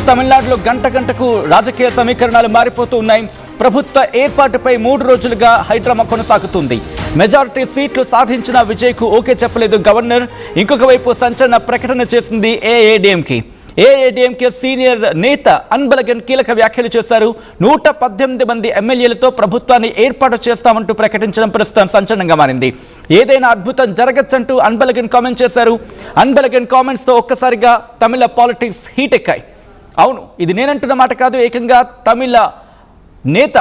తమిళనాడులో గంట గంటకు రాజకీయ సమీకరణాలు మారిపోతూ ఉన్నాయి. ప్రభుత్వ ఏర్పాటుపై 3 రోజులుగా హైడ్రామా కొనసాగుతుంది. మెజారిటీ సీట్లు సాధించిన విజయ్కు ఓకే చెప్పలేదు గవర్నర్. ఇంకొక వైపు సంచలన ప్రకటన చేసింది ఏఐఏడీఎంకే సీనియర్ నేత అన్బలగన్ కీలక వ్యాఖ్యలు చేశారు. 118 మంది ఎమ్మెల్యేలతో ప్రభుత్వాన్ని ఏర్పాటు చేస్తామంటూ ప్రకటించడం ప్రస్తుతం సంచలనంగా మారింది. ఏదైనా అద్భుతం జరగచ్చంటూ అన్బలగన్ కామెంట్ చేశారు. అన్బలగన్ కామెంట్స్ తో ఒక్కసారిగా తమిళ పాలిటిక్స్ హీట్ ఎక్కాయి. అవును, ఇది నేనంటున్న మాట కాదు, ఏకంగా తమిళ నేత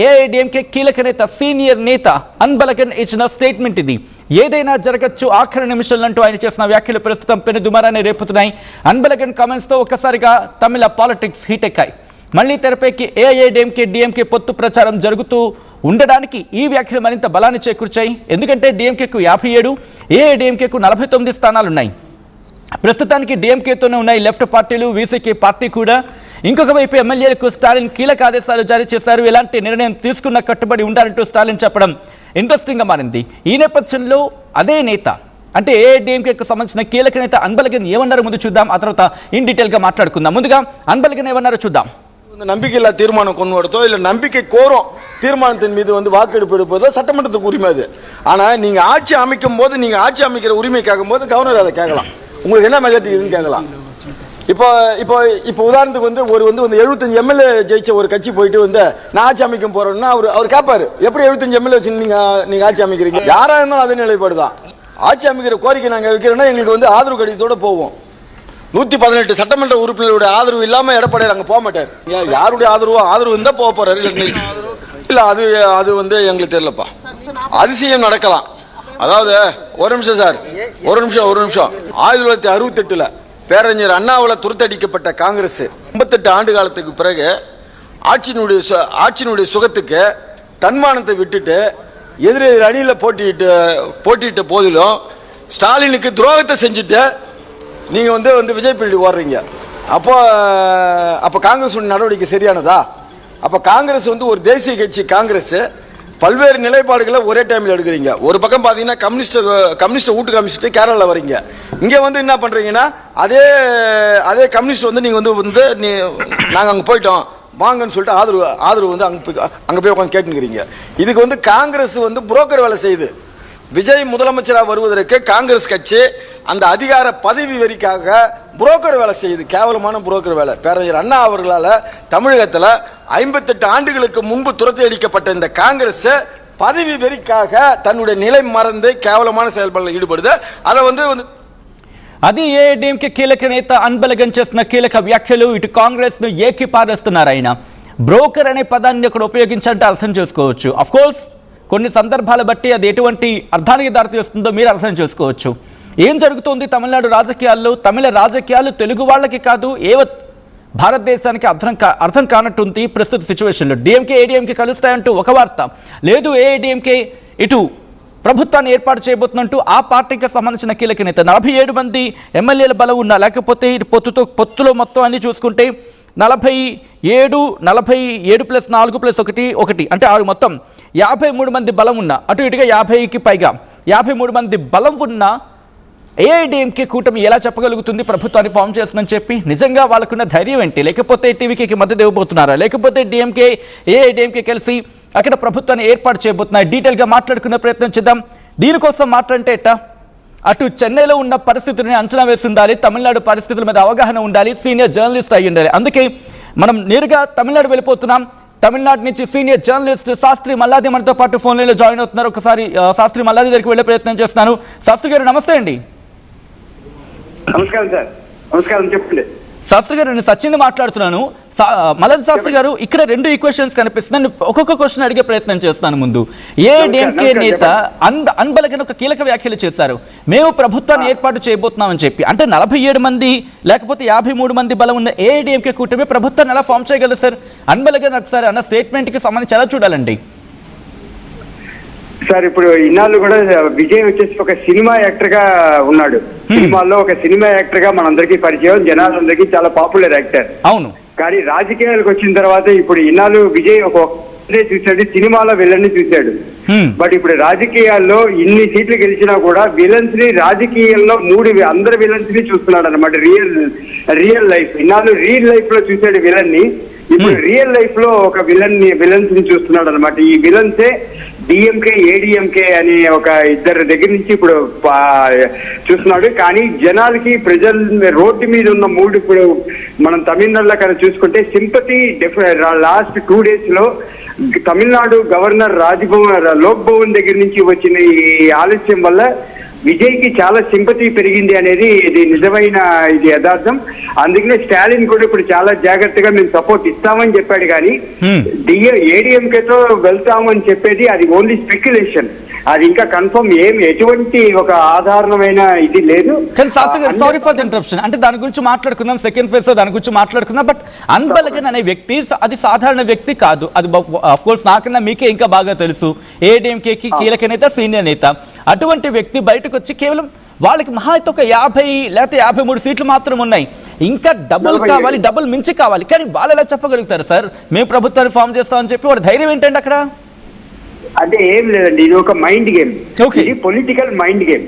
ఏఐడీఎంకే కీలక నేత సీనియర్ నేత అన్బలగన్ ఇచ్చిన స్టేట్మెంట్ ఇది. ఏదైనా జరగచ్చు ఆఖరి నిమిషాలంటూ ఆయన చేసిన వ్యాఖ్యలు ప్రస్తుతం పెను దుమారాన్ని రేపుతున్నాయి. అన్బలగన్ కామెంట్స్ తో ఒక్కసారిగా తమిళ పాలిటిక్స్ హీట్ ఎక్కాయి. మళ్లీ తెరపైకి ఏఐఏడీఎంకే పొత్తు ప్రచారం జరుగుతూ ఉండడానికి ఈ వ్యాఖ్యలు మరింత బలాన్ని చేకూర్చాయి. ఎందుకంటే డిఎంకేకు 57, ఏఐడీఎంకేకు 49 స్థానాలున్నాయి. ప్రస్తుతానికి డిఎంకేతోనే ఉన్నాయి లెఫ్ట్ పార్టీలు, వీసీకే పార్టీ కూడా. ఇంకొక వైపు ఎమ్మెల్యేలకు స్టాలిన్ కీలక ఆదేశాలు జారీ చేశారు. ఎలాంటి నిర్ణయం తీసుకున్న కట్టుబడి ఉండాలంటూ స్టాలిన్ చెప్పడం ఇంట్రెస్టింగ్ గా మారింది. ఈ నేపథ్యంలో అదే నేత అంటే ఏఐడీఎంకేకు సంబంధించిన కీలక నేత అన్బలగన్ ఏమన్నారో ముందు చూద్దాం, ఆ తర్వాత ఇన్ డీటెయిల్ గా మాట్లాడుకుందాం. ముందుగా అన్బలగన్ ఏమన్నారో చూద్దాం. நம்பிக்கையில்லா தீர்மானம் கொண்டு வரதோ இல்லை நம்பிக்கை கோரும் தீர்மானத்தின் மீது வாக்கெடுப்பு எடுப்பதோ சட்டமன்றத்துக்கு உரிமை அது. ஆனால் நீங்கள் ஆட்சி அமைக்கும் போது நீங்கள் ஆட்சி அமைக்கிற உரிமை கேட்கும் போது கவர்னர் அதை கேட்கலாம். உங்களுக்கு என்ன மெஜாரிட்டி இருக்குன்னு கேட்கலாம். இப்போ உதாரணத்துக்கு ஒரு 75 எம்எல்ஏ ஜெயிச்ச ஒரு கட்சி போயிட்டு நான் ஆட்சி அமைக்க போறேன்னா அவர் கேட்பாரு, எப்படி 75 எம்எல்ஏ வச்சு நீங்க ஆட்சி அமைக்கிறீங்க? யாரா இருந்தாலும் அதே நிலைப்பாடு தான். ஆட்சி அமைக்கிற கோரிக்கை நாங்கள் வைக்கிறோன்னா எங்களுக்கு ஆதரவு கடிதத்தோட போவோம். 118 சட்டமன்ற உறுப்பினருடைய ஆதரவு இல்லாம எடப்பாடியார் அங்க போக மாட்டார். யாருடைய ஆதரவு இருந்தா போக போறாரு. இல்ல அது எங்களுக்கு தெரியலப்பா. அதிசயம் நடக்கலாம். அதாவது ஒரு நிமிஷம் சார், ஒரு நிமிஷம் 1968 பேரறிஞர் அண்ணாவால் துரத்தடிக்கப்பட்ட காங்கிரஸ் 58 ஆண்டு காலத்துக்கு பிறகு ஆட்சியினுடைய சுகத்துக்கு தன்மானத்தை விட்டுட்டு எதிரெதிர் அணியில் போட்டியிட்ட போதிலும் ஸ்டாலினுக்கு துரோகத்தை செஞ்சுட்டு நீங்க விஜய் பிள்ளை ஓடுறீங்க. அப்போ காங்கிரஸ் நடவடிக்கை சரியானதா? அப்போ காங்கிரஸ் ஒரு தேசிய கட்சி. காங்கிரஸ் பல்வேறு நிலைப்பாடுகளை ஒரே டைமில் எடுக்கிறீங்க. ஒரு பக்கம் பார்த்தீங்கன்னா கம்யூனிஸ்ட் வீட்டு கம்யூனிஸ்ட் கேரளாவில் வரீங்க. இங்கே என்ன பண்ணுறீங்கன்னா அதே கம்யூனிஸ்ட் நீங்கள் நாங்கள் அங்கே போயிட்டோம் வாங்கன்னு சொல்லிட்டு ஆதரவு அங்கே போய் உட்காந்து கேட்டுக்கிறீங்க. இதுக்கு காங்கிரஸ் புரோக்கர் வேலை செய்யுது. விஜய் முதலமைச்சராக வருவதற்கு காங்கிரஸ் கட்சி அந்த அதிகார பதவி வெறிக்காக புரோக்கர் வேலை செய்யுது. கேவலமான புரோக்கர் வேலை. பேரறிஞர் அண்ணா அவர்களால் தமிழகத்தில் 58 ஆண்டுகளுக்கு முன்பு துரத்தி அடிக்கப்பட்ட இந்த காங்கிரஸ் பதவி வெறிக்காக தன்னுடைய நிலை மறந்து கேவலமான செயல்பாடுகளில் ஈடுபடுது. அதை అది ఏఐడీఎంకే కీలక నేత అన్బలగన్ చేసిన కీలక వ్యాఖ్యలు. ఇటు కాంగ్రెస్ ను ఏకీపారేస్తున్నారు. ఆయన బ్రోకర్ అనే పదాన్ని అక్కడ ఉపయోగించాలంటే అర్థం చేసుకోవచ్చు. అఫ్ కోర్స్ కొన్ని సందర్భాల బట్టి అది ఎటువంటి అర్థానికి దారితీస్తుందో మీరు అర్థం చేసుకోవచ్చు. ఏం జరుగుతోంది తమిళనాడు రాజకీయాల్లో? తమిళ రాజకీయాలు తెలుగు వాళ్ళకి కాదు, యావత్ భారతదేశానికి అర్థం కానట్టుంది ప్రస్తుత సిచ్యువేషన్లో. డిఎంకే ఏఐడీఎంకే కలుస్తాయంటూ ఒక వార్త, లేదు ఏఐడీఎంకే ఇటు ప్రభుత్వాన్ని ఏర్పాటు చేయబోతున్నట్టు ఆ పార్టీకి సంబంధించిన కీలక నేత 47 మంది ఎమ్మెల్యేల బలం ఉన్నా, లేకపోతే ఇటు పొత్తులో మొత్తం అన్ని చూసుకుంటే 47 + 4 + 1 అంటే 6, మొత్తం 53 మంది బలం ఉన్న, అటు ఇటుగా 50కి పైగా 53 మంది బలం ఉన్న ఏఐడీఎంకే కూటమి ఎలా చెప్పగలుగుతుంది ప్రభుత్వాన్ని ఫామ్ చేస్తుందని చెప్పి? నిజంగా వాళ్ళకున్న ధైర్యం ఏంటి? లేకపోతే టీవీకేకి మద్దతు ఇవ్వబోతున్నారా? లేకపోతే డిఎంకే ఏఐడీఎంకే కలిసి అక్కడ ప్రభుత్వాన్ని ఏర్పాటు చేయబోతున్నాయి? డీటెయిల్గా మాట్లాడుకునే ప్రయత్నం చేద్దాం. దీనికోసం మాట్లాడంటే ఎట్టా? అటు చెన్నైలో ఉన్న పరిస్థితులని అంచనా వేసి ఉండాలి, తమిళనాడు పరిస్థితుల మీద అవగాహన ఉండాలి, సీనియర్ జర్నలిస్ట్ అయ్యి ఉండాలి. అందుకే మనం నేరుగా తమిళనాడు వెళ్ళిపోతున్నాం. తమిళనాడు నుంచి సీనియర్ జర్నలిస్ట్ శాస్త్రి మల్లాది మనతో పాటు ఫోన్ లైన్లో జాయిన్ అవుతున్నారు. ఒకసారి శాస్త్రి మల్లాది దగ్గరికి వెళ్ళే ప్రయత్నం చేస్తున్నాను. శాస్త్రి గారు నమస్తే అండి. నమస్కారం సార్. నమస్కారం, చెప్పండి. శాస్త్రి గారు, నేను సచిన్ మాట్లాడుతున్నాను. మల్లాది శాస్త్రి గారు, ఇక్కడ 2 ఈక్వెషన్స్ కనిపిస్తున్నాయి. ఒక్కొక్క క్వశ్చన్ అడిగే ప్రయత్నం చేస్తాను. ముందు ఏఐడీఎంకే నేత అన్బలగన్ ఒక కీలక వ్యాఖ్యలు చేశారు. మేము ప్రభుత్వాన్ని ఏర్పాటు చేయబోతున్నామని చెప్పి. అంటే 47 మంది లేకపోతే 53 మంది బలం ఉన్న ఏఐడీఎంకే కూటమి ప్రభుత్వాన్ని ఎలా ఫామ్ చేయగలరు సార్? అన్బలగన్ ఒకసారి అన్న స్టేట్మెంట్కి సంబంధించి ఎలా చూడాలండి సార్? ఇప్పుడు ఇన్నాళ్ళు కూడా విజయ్ వచ్చేసి ఒక సినిమా యాక్టర్ గా ఉన్నాడు. సినిమాల్లో ఒక సినిమా యాక్టర్ గా మనందరికీ పరిచయం, జనాలందరికీ చాలా పాపులర్ యాక్టర్. అవును. కానీ రాజకీయాలకు వచ్చిన తర్వాత ఇప్పుడు ఇన్నాళ్ళు విజయ్ చూశాడు, సినిమాలో విలన్ ని చూశాడు. బట్ ఇప్పుడు రాజకీయాల్లో ఇన్ని సీట్లు గెలిచినా కూడా విలన్స్ ని రాజకీయాల్లో అందరు విలన్స్ ని చూస్తున్నాడు అనమాట. రియల్ లైఫ్ ఇన్నాళ్ళు రియల్ లైఫ్ లో చూశాడు విలన్ ని, ఇప్పుడు రియల్ లైఫ్ లో ఒక విలన్స్ ని చూస్తున్నాడు అనమాట. ఈ విలన్సే డిఎంకే ఏడిఎంకే అనే ఒక ఇద్దరు దగ్గర నుంచి ఇప్పుడు చూస్తున్నాడు. కానీ జనాలకి ప్రజల రోడ్డు మీద ఉన్న మూడు, ఇప్పుడు మనం తమిళనాడులో కనుక చూసుకుంటే సింపతి లాస్ట్ 2 days లో తమిళనాడు గవర్నర్ లోక్ భవన్ దగ్గర నుంచి వచ్చిన ఈ ఆలస్యం వల్ల విజయ్కి చాలా సింపతి పెరిగింది అనేది ఇది నిజమైన ఇది యథార్థం. అందుకనే స్టాలిన్ కూడా ఇప్పుడు చాలా జాగ్రత్తగా మేము సపోర్ట్ ఇస్తామని చెప్పాడు. కానీ ఏడీఎంకేతో వెళ్తామని చెప్పేది అది ఓన్లీ స్పెక్యులేషన్, అది ఇంకా కన్ఫర్మ్ ఎటువంటి ఒక ఆధారమైన ఇది లేదు. కానీ సారీ ఫర్ ది ఇంటరప్షన్, అంటే దాని గురించి మాట్లాడుకుందాం, సెకండ్ ఫేజ్ లో దాని గురించి మాట్లాడుకుందాం. బట్ అన్బలగన్ అనే వ్యక్తి అది సాధారణ వ్యక్తి కాదు. అది ఆఫ్ కోర్స్ నాకన్నా మీకే ఇంకా బాగా తెలుసు. ఏడీఎంకేకి కీలక నేత, సీనియర్ నేత. అటువంటి వ్యక్తి బయటకు వచ్చి కేవలం వాళ్ళకి మహా అయితే ఒక 50 లేకపోతే 53 సీట్లు మాత్రం ఉన్నాయి, ఇంకా డబుల్ కావాలి, డబుల్ మించి కావాలి. కానీ వాళ్ళు ఎలా చెప్పగలుగుతారు సార్ మేము ప్రభుత్వాన్ని ఫామ్ చేస్తామని చెప్పి? వాడి ధైర్యం ఏంటండి అక్కడ? అంటే ఏం లేదండి, ఇది ఒక మైండ్ గేమ్, ఇది పొలిటికల్ మైండ్ గేమ్.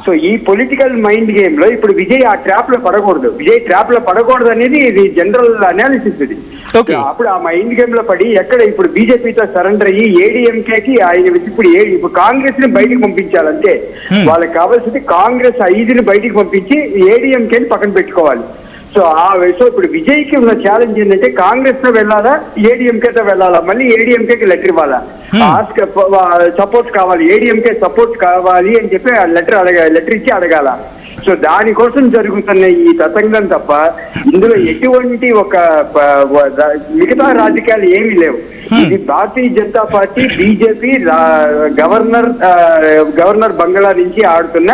సో ఈ పొలిటికల్ మైండ్ గేమ్ లో ఇప్పుడు విజయ్ ఆ ట్రాప్ లో పడకూడదు, అనేది ఇది జనరల్ అనాలిసిస్. ఇది అప్పుడు ఆ మైండ్ గేమ్ లో పడి ఎక్కడ ఇప్పుడు బీజేపీతో సరెండర్ అయ్యి ఏడీఎంకేకి ఆయన ఇప్పుడు కాంగ్రెస్ ని బయటికి పంపించాలంటే వాళ్ళకి కావాల్సింది కాంగ్రెస్ 5ని బయటికి పంపించి ఏడీఎంకేని పక్కన పెట్టుకోవాలి. సో ఇప్పుడు విజయ్ కి ఉన్న ఛాలెంజ్ ఏంటంటే కాంగ్రెస్ తో వెళ్ళాలా, ఏడీఎంకేతో వెళ్ళాలా, మళ్ళీ ఏడీఎంకేకి లెటర్ ఇవ్వాలా, సపోర్ట్ కావాలి, ఏడీఎంకే సపోర్ట్ కావాలి అని చెప్పి లెటర్ ఇచ్చి అడగాల. సో దానికోసం జరుగుతున్న ఈ తతంగం తప్ప ఇందులో ఎటువంటి ఒక మిగతా రాజకీయాలు ఏమీ లేవు. ఇది Bharatiya Janata party BJP governor బంగ్లా నుంచి ఆడుతున్న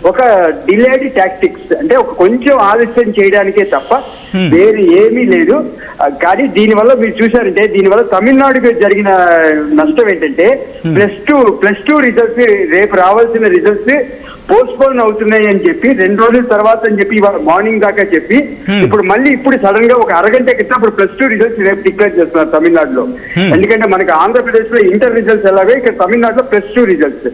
ఒక డిలేడ్ టాక్టిక్స్, అంటే ఒక కొంచెం ఆలస్యం చేయడానికే తప్ప వేరే ఏమీ లేదు. కానీ దీనివల్ల మీరు చూసారంటే దీనివల్ల తమిళనాడుకి జరిగిన నష్టం ఏంటంటే ప్లస్ టూ రిజల్ట్స్ రేపు రావాల్సిన రిజల్ట్స్ పోస్ట్పోన్ అవుతున్నాయి అని చెప్పి 2 రోజుల తర్వాత అని చెప్పి ఇవాళ మార్నింగ్ దాకా చెప్పి ఇప్పుడు సడన్ గా ఒక అరగంట క్రితం ఇప్పుడు +2 రిజల్ట్స్ రేపు డిక్లేర్ చేస్తున్నారు తమిళనాడులో. ఎందుకంటే మనకి ఆంధ్రప్రదేశ్ లో ఇంటర్ రిజల్ట్స్ ఎలాగో ఇక్కడ తమిళనాడులో +2 రిజల్ట్స్.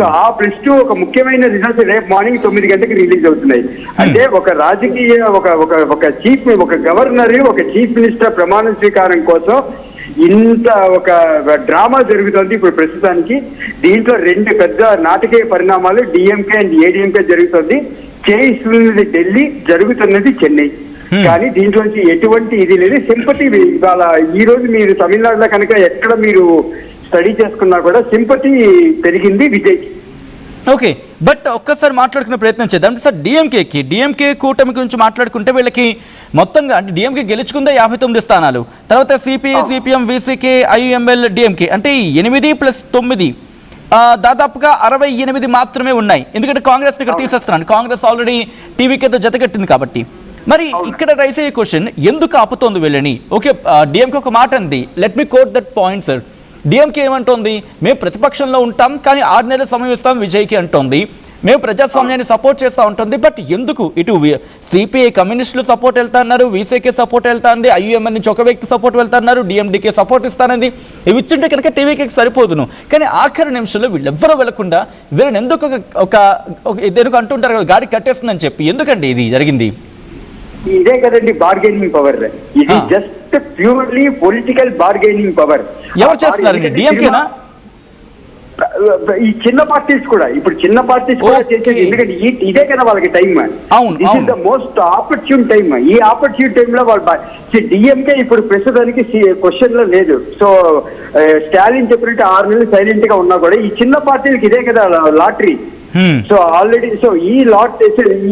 సో ఆ +2 ఒక ముఖ్యమైన రిజల్ట్స్ రేపు మార్నింగ్ 9 గంటకి రిలీజ్ అవుతున్నాయి. అంటే ఒక రాజకీయ ఒక గవర్నర్ ఒక చీఫ్ మినిస్టర్ ప్రమాణ స్వీకారం కోసం ఇంత ఒక డ్రామా జరుగుతుంది ఇప్పుడు ప్రస్తుతానికి. దీంట్లో 2 పెద్ద నాటకీయ పరిణామాలు డిఎంకే అండ్ ఏడీఎంకే జరుగుతుంది. చేయిస్తున్నది ఢిల్లీ, జరుగుతున్నది చెన్నై. కానీ దీంట్లోంచి ఎటువంటి ఇది లేదు. సింపతి ఇవాళ ఈ రోజు మీరు తమిళనాడులో కనుక ఎక్కడ మీరు స్టడీ చేసుకున్నా కూడా సింపతి పెరిగింది విజయ్. ఓకే, బట్ ఒక్కసారి మాట్లాడుకునే ప్రయత్నం చేద్దాం సార్. డిఎంకే కూటమి గురించి మాట్లాడుకుంటే వీళ్ళకి మొత్తంగా అంటే డిఎంకే గెలుచుకుందే 59 స్థానాలు, తర్వాత CPI, CPM, VCK, IUML, DMK అంటే 8 + 9 దాదాపుగా 68 మాత్రమే ఉన్నాయి. ఎందుకంటే కాంగ్రెస్ ఇక్కడ తీసేస్తున్నాను, కాంగ్రెస్ ఆల్రెడీ టీవీకేతో జతకట్టింది కాబట్టి. మరి ఇక్కడ రైస్ అయ్యే క్వశ్చన్, ఎందుకు ఆపుతోంది వీళ్ళని? ఓకే, డిఎంకే ఒక మాట అంది, let me quote that point sir. DMK ఏమంటోంది, మేము ప్రతిపక్షంలో ఉంటాం కానీ 6 నెలల సమయం ఇస్తాం విజయ్కి అంటోంది, మేము ప్రజాస్వామ్యాన్ని సపోర్ట్ చేస్తూ ఉంటుంది. బట్ ఎందుకు ఇటు సిపిఐ కమ్యూనిస్టులు సపోర్ట్ వెళ్తా అన్నారు, వీసీకే సపోర్ట్ వెళ్తా ఉంది, ఐయుఎంఎల్ నుంచి ఒక వ్యక్తి సపోర్ట్ వెళ్తా అన్నారు, డిఎండికే సపోర్ట్ ఇస్తానంది. ఇవి ఇచ్చుంటే కనుక టీవీకి సరిపోదును. కానీ ఆఖరి నిమిషంలో వీళ్ళెవ్వరూ వెళ్లకుండా వీళ్ళని ఎందుకు ఒక అంటుంటారు కదా గాడి కట్టేస్తుందని చెప్పి, ఎందుకండి ఇది జరిగింది? ఇదే కదండి బార్గెనింగ్ పవర్. ఇది just purely political bargaining power. ఎవరు చేస్తున్నారు? డిఎంకేనా? ఈ చిన్న పార్టీస్ కూడా చేసేది. ఎందుకంటే ఇదే కదా వాళ్ళకి time. This is the most opportune time. ఈ ఆపర్చున్ టైమ్ లో వాళ్ళు డిఎంకే ఇప్పుడు ప్రస్తుతానికి క్వశ్చన్ లో లేదు. సో స్టాలిన్ చెప్పినట్టు 6 నెలలు సైలెంట్ గా ఉన్నా కూడా ఈ చిన్న పార్టీలకు ఇదే కదా లాటరీ. సో ఆల్రెడీ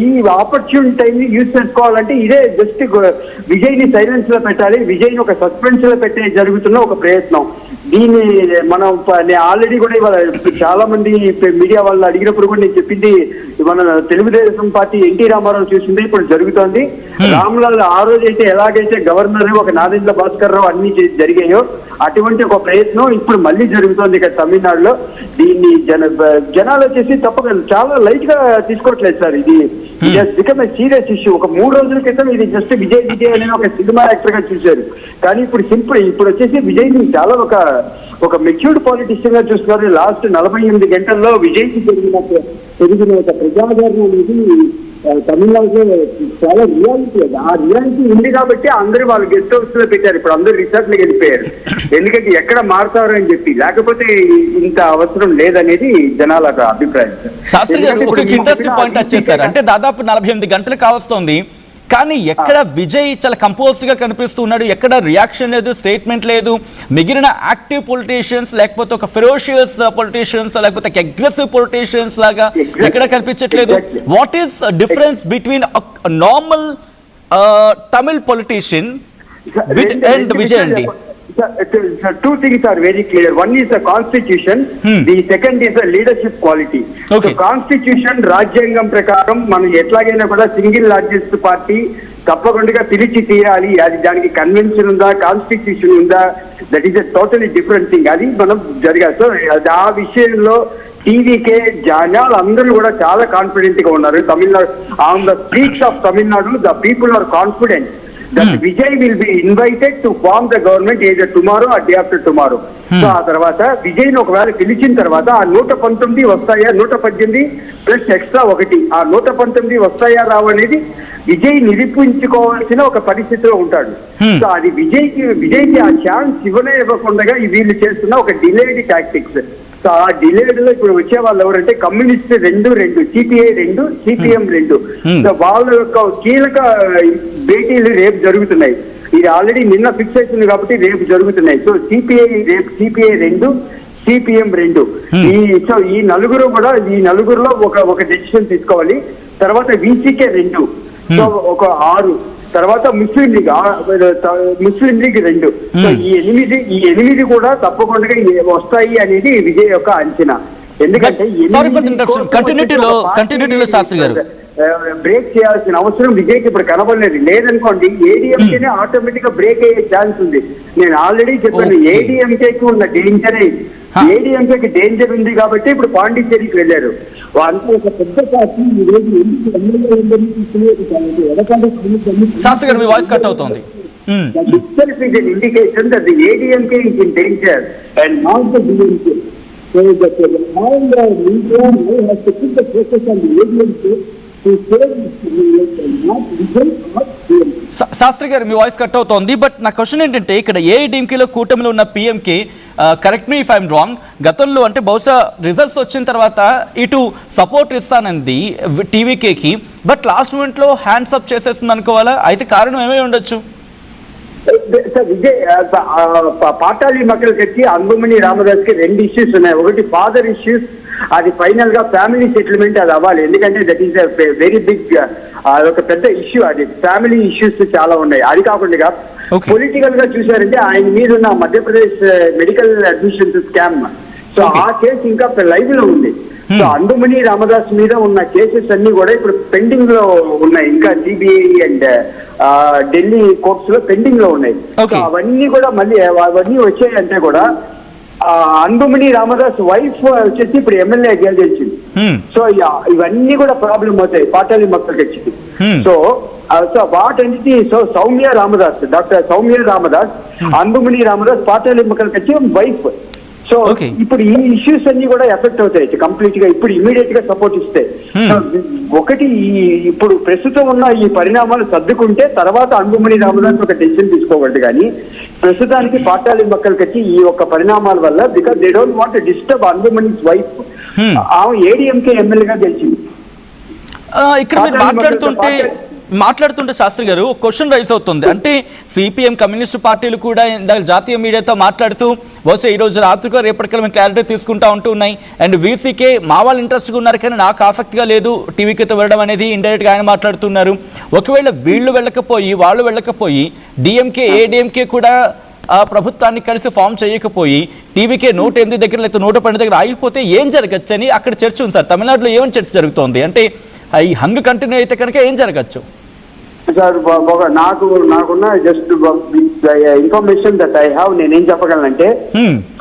ఈ ఆపర్చున్ టైం ని యూజ్ చేసుకోవాలంటే ఇదే జస్ట్ విజయ్ ని సైలెన్స్ లో పెట్టాలి, విజయ్ ని ఒక సస్పెన్స్ లో పెట్టే జరుగుతున్న ఒక ప్రయత్నం. దీన్ని మనం ఆల్రెడీ కూడా ఇవాళ చాలా మంది మీడియా వాళ్ళు అడిగినప్పుడు కూడా నేను చెప్పింది, మన తెలుగుదేశం పార్టీ ఎన్టీ రామారావు చూసింది ఇప్పుడు జరుగుతోంది. రామ్లాల్ ఆ రోజు అయితే ఎలాగైతే గవర్నర్ ఒక నాదెండ్ల భాస్కర్ రావు అన్ని జరిగాయో అటువంటి ఒక ప్రయత్నం ఇప్పుడు మళ్ళీ జరుగుతోంది ఇక్కడ తమిళనాడులో. దీన్ని జనాలు వచ్చేసి తప్పక చాలా లైట్ గా తీసుకోవట్లేదు సార్. ఇది బికమ్ సీరియస్ ఇష్యూ. ఒక 3 రోజుల క్రితం ఇది జస్ట్ విజయ్ అనే ఒక సినిమా యాక్టర్ గా చూశారు, కానీ ఇప్పుడు వచ్చేసి విజయ్ ని చాలా ఒక మెచ్యూర్డ్ పాలిటిషియన్ గా చూస్తున్నారు. లాస్ట్ 48 గంటల్లో విజయ్ కి పెరిగిన ఒక ప్రజాదరణ అనేది తమిళనాడులో చాలా రియాలిటీ. ఆ రియాలిటీ ఉంది కాబట్టి అందరూ వాళ్ళు గెస్ట్ హౌస్ లో పెట్టారు. ఇప్పుడు అందరూ రిసార్ట్ లోకి వెళ్ళిపోయారు, ఎందుకంటే ఎక్కడ మారుతారు అని చెప్పి. లేకపోతే ఇంత అవసరం లేదనేది జనాల అభిప్రాయం. శాస్త్రి గారు ఒక ఇంట్రెస్టింగ్ పాయింట్ వచ్చేసారు. అంటే దాదాపు 48 గంటలు కావస్తోంది, కానీ ఎక్కడ విజయ్ చాలా కంపోజ్డ్ గా కనిపిస్తూ ఉన్నాడు, ఎక్కడ రియాక్షన్ లేదు, స్టేట్మెంట్ లేదు. మిగిలిన యాక్టివ్ పొలిటీషియన్స్ లేకపోతే ఒక ఫెరోషియస్ పొలిటీషియన్స్ లేకపోతే అగ్రెసివ్ పొలిటీషియన్స్ లాగా ఎక్కడ కనిపించట్లేదు. What is difference between normal Tamil politician and Vijay అండి? Two things are very clear. One is the constitution, the second is the leadership quality. Okay. So constitution రాజ్యాంగం ప్రకారం మనం ఎట్లాగైనా కూడా సింగిల్ లార్జెస్ట్ పార్టీ తప్పకుండా పిలిచి తీయాలి. అది దానికి కన్వెన్షన్ ఉందా, కాన్స్టిట్యూషన్ ఉందా, that is a totally different thing. అది మనం జరగాలి. సో ఆ విషయంలో టీవీకే జనాలు అందరూ కూడా చాలా కాన్ఫిడెంట్ గా ఉన్నారు. Tamil Nadu on the streets of Tamil Nadu the people are confident that Vijay will be invited to form the government either tomorrow or day after tomorrow. So ఆ తర్వాత విజయ్ ని ఒకవేళ పిలిచిన తర్వాత ఆ 119 వస్తాయా, 118 ప్లస్ ఎక్స్ట్రా 1, ఆ 119 వస్తాయా రావు అనేది విజయ్ నిరూపించుకోవాల్సిన ఒక పరిస్థితిలో ఉంటాడు. సో అది విజయ్కి ఆ ఛాన్స్ ఇవ్వకుండా వీళ్ళు చేస్తున్న ఒక డిలేడ్ టాక్టిక్స్. సో ఆ డిలేడ్ లో ఇప్పుడు వచ్చే వాళ్ళు ఎవరంటే కమ్యూనిస్ట్ 2 సిపిఐ 2 సిపిఎం 2. సో వాళ్ళ యొక్క కీలక భేటీలు రేపు జరుగుతున్నాయి. ఇది ఆల్రెడీ నిన్న ఫిక్స్ అవుతుంది కాబట్టి రేపు జరుగుతున్నాయి. సో సిపిఐ 2 సిపిఎం 2 ఈ నలుగురులో ఒక డెసిషన్ తీసుకోవాలి. తర్వాత విసికే 2, సో ఒక 6, తర్వాత ముస్లిం లీగ్ 2. సో ఈ 8 కూడా తప్పకుండా వస్తాయి అనేది విజయ్ యొక్క అంచనా. ఎందుకంటే బ్రేక్ చేయాల్సిన అవసరం విజయ్కి ఇప్పుడు కనబడలేదు. లేదనుకోండి ఏడీఎంకేనే ఆటోమేటిక్ గా బ్రేక్ అయ్యే ఛాన్స్ ఉంది. నేను ఆల్రెడీ చెప్పాను, ఏడీఎంకేకి ఉన్న డేంజరే. ఏడీఎంకేకి డేంజర్ ఉంది కాబట్టి ఇప్పుడు పాండిచ్చేరికి వెళ్ళారు. అంతా ఒక పెద్ద పార్టీ ఈ రోజు indication that the ADMK is in danger and not the DMK. So the all the media has to put the focus on the ADMK to save not Vijay or DMK. Shastri గారు మీ voice cut అవుతోంది. But నా question ఏంటంటే ఇక్కడ ఏఐడిఎంకేలో కూటమిలో ఉన్న పిఎంకి correct me if I'm wrong, గతంలో అంటే బహుశా రిజల్ట్స్ వచ్చిన తర్వాత ఇటు సపోర్ట్ ఇస్తానంది టీవీకేకి, బట్ లాస్ట్ మూమెంట్లో హ్యాండ్స్ అప్ చేసేస్తుంది అనుకోవాలా? అయితే కారణం ఏమై ఉండొచ్చు? విజయ్ పాటాళి మక్కలకి వచ్చి అంబుమణి రామదాస్ కి 2 ఇష్యూస్ ఉన్నాయి. ఒకటి ఫాదర్ ఇష్యూస్, అది ఫైనల్ గా ఫ్యామిలీ సెటిల్మెంట్ అది అవ్వాలి. ఎందుకంటే దట్ ఈస్ వెరీ బిగ్, ఒక పెద్ద ఇష్యూ. అది ఫ్యామిలీ ఇష్యూస్ చాలా ఉన్నాయి. అది కాకుండా పొలిటికల్ గా చూసారంటే ఆయన మీద ఉన్న Madhya Pradesh medical admission scam, so ఆ కేసు ఇంకా లైవ్ లో ఉంది. సో అంబుమణి రామదాస్ మీద ఉన్న కేసెస్ అన్ని కూడా ఇప్పుడు పెండింగ్ లో ఉన్నాయి. ఇంకా సిబిఐ అండ్ ఢిల్లీ కోర్ట్స్ లో పెండింగ్ లో ఉన్నాయి. సో అవన్నీ కూడా మళ్ళీ అవన్నీ వచ్చాయంటే కూడా అంబుమణి రామదాస్ వైఫ్ వచ్చేసి ఇప్పుడు ఎమ్మెల్యే గెలిచింది. సో ఇవన్నీ కూడా ప్రాబ్లం అవుతాయి పాటాళి మక్కలకి వచ్చింది. So what entity, so Soumya Ramadoss, doctor Soumya Ramadoss, Anbumani Ramadoss Pattali మక్కలకి వచ్చి వైఫ్. సో ఇప్పుడు ఈ ఇష్యూస్ అన్ని కూడా ఎఫెక్ట్ అవుతాయి కంప్లీట్ గా ఇప్పుడు ఇమీడియట్ గా సపోర్ట్ ఇస్తే. ఒకటి ఇప్పుడు ప్రస్తుతం ఉన్న ఈ పరిణామాలు సర్దుకుంటే తర్వాత అంబుమణి రామదాస్ ఒక డెసిషన్ తీసుకోగలదు. కానీ ప్రస్తుతానికి పాటాళి మక్కలకి వచ్చి ఈ యొక్క పరిణామాల వల్ల, because they don't want disturb Anbumani's wife, ఆమె ఏడీఎంకే ఎమ్మెల్యేగా గెలిచింది. ఇక్కడ మాట్లాడుతుంటే శాస్త్రి గారు ఒక క్వశ్చన్ రైజ్ అవుతుంది. అంటే సిపిఎం కమ్యూనిస్టు పార్టీలు కూడా ఇందాక జాతీయ మీడియాతో మాట్లాడుతూ బహుశా ఈరోజు రాత్రికో రేపటికల్ మేము క్లారిటీ తీసుకుంటా ఉంటూ ఉన్నాయి. అండ్ వీసీకే మా వాళ్ళు ఇంట్రెస్ట్గా ఉన్నారు కానీ నాకు ఆసక్తిగా లేదు టీవీకేతో వెళ్ళడం అనేది ఇండైరెక్ట్గా ఆయన మాట్లాడుతున్నారు. ఒకవేళ వీళ్ళు వాళ్ళు వెళ్ళకపోయి డిఎంకే ఏడీఎంకే కూడా ప్రభుత్వాన్ని కలిసి ఫామ్ చేయకపోయి టీవీకే 108 దగ్గర లేకపోతే 112 దగ్గర ఆగిపోతే ఏం జరగచ్చు అని అక్కడ చర్చ ఉంది సార్. తమిళనాడులో ఏమని చర్చ జరుగుతోంది అంటే ఈ హంగ్ కంటిన్యూ అయితే కనుక ఏం జరగచ్చు? సార్ నాకున్న just information that I have నేనేం చెప్పగలనంటే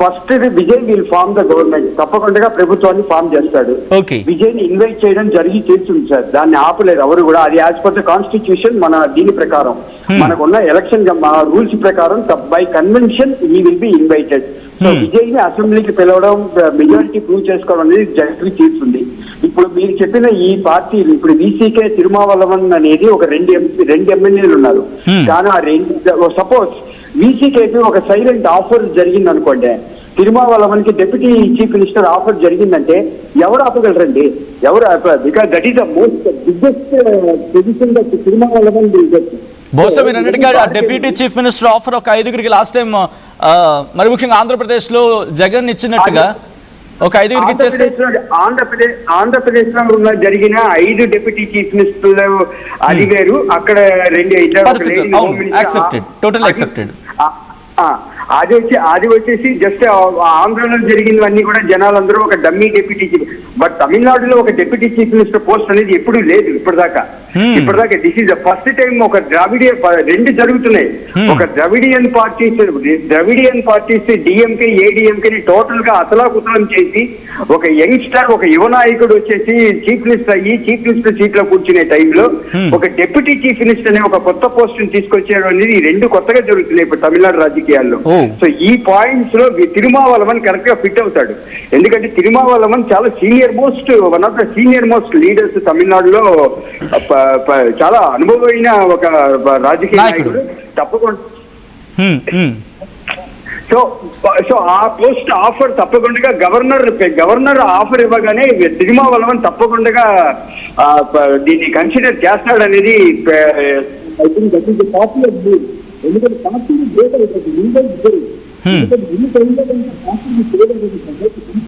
first Vijay will form the government, తప్పకుండా ప్రభుత్వాన్ని ఫార్మ్ చేస్తాడు. విజయ్ ని ఇన్వైట్ చేయడం జరిగి చేస్తుంది సార్, దాన్ని ఆపలేదు ఎవరు కూడా. అది యాజ్ పర్ ద కాన్స్టిట్యూషన్ మన దీని ప్రకారం మనకున్న ఎలక్షన్ రూల్స్ ప్రకారం by convention he will be invited. So Vijay ని అసెంబ్లీకి పిలవడం, మెజారిటీ ప్రూవ్ చేసుకోవడం అనేది జరిగి తీరుతుంది. ఇప్పుడు మీరు చెప్పిన ఈ పార్టీలు ఇప్పుడు వీసీకే తిరుమావలవన్ అనేది ఒక రెండు ఎమ్మెల్యేలు ఉన్నారు. కానీ ఆ రెండు సపోజ్ వీసీకేకి ఒక సైలెంట్ ఆఫర్ జరిగింది అనుకోండి, తిరుమావలవన్ కి డిప్యూటీ చీఫ్ మినిస్టర్ ఆఫర్ జరిగిందంటే ఎవరు ఆపగలరండి? ఎవరు? Because that is the most biggest position that Thirumavalavan will get. బహుశా మీరు అన్నట్టుగా డిప్యూటీ చీఫ్ మినిస్టర్ ఆఫర్ ఒక 5గురికి లాస్ట్ టైం మరి ముఖ్యంగా ఆంధ్రప్రదేశ్ లో జగన్ ఇచ్చినట్టుగా ఒక 5గురికి ఇచ్చేస్తే ఆంధ్రప్రదేశ్ లో ఉన్న జరిగిన 5 డిప్యూటీ చీఫ్ మినిస్టర్లు అది వేరు. అక్కడ అది వచ్చేసి జస్ట్ ఆంధ్రలో జరిగినవన్నీ కూడా జనాలందరూ ఒక డమ్మీ డిప్యూటీ చీఫ్. బట్ తమిళనాడులో ఒక డిప్యూటీ చీఫ్ మినిస్టర్ పోస్ట్ అనేది ఎప్పుడూ లేదు ఇప్పటిదాకా. This is the first time ఒక రెండు జరుగుతున్నాయి. ఒక Dravidian parties DMK ADMK total గా అతలాకుతలం చేసి ఒక యంగ్స్టర్ ఒక యువ నాయకుడు వచ్చేసి చీఫ్ మినిస్టర్ అయ్యి చీఫ్ మినిస్టర్ సీట్ లో కూర్చునే టైంలో ఒక డిప్యూటీ చీఫ్ మినిస్టర్ అనే ఒక కొత్త పోస్ట్ తీసుకొచ్చేయడం అనేది ఈ రెండు కొత్తగా జరుగుతున్నాయి ఇప్పుడు తమిళనాడు రాజకీయాల్లో. సో ఈ పాయింట్స్ లో తిరుమావలవన్ కరెక్ట్ గా ఫిట్ అవుతాడు. ఎందుకంటే తిరుమావలవన్ చాలా one of the senior most leaders తమిళనాడులో, చాలా అనుభవమైన ఒక రాజకీయ నాయకుడు తప్పకుండా. సో ఆ పోస్ట్ ఆఫర్ తప్పకుండా గవర్నర్ ఆఫర్ ఇవ్వగానే తిరుమావలవన్ తప్పకుండా దీన్ని కన్సిడర్ చేస్తాడనేది I think that is the popular view. ఎందుకంటే పార్టీ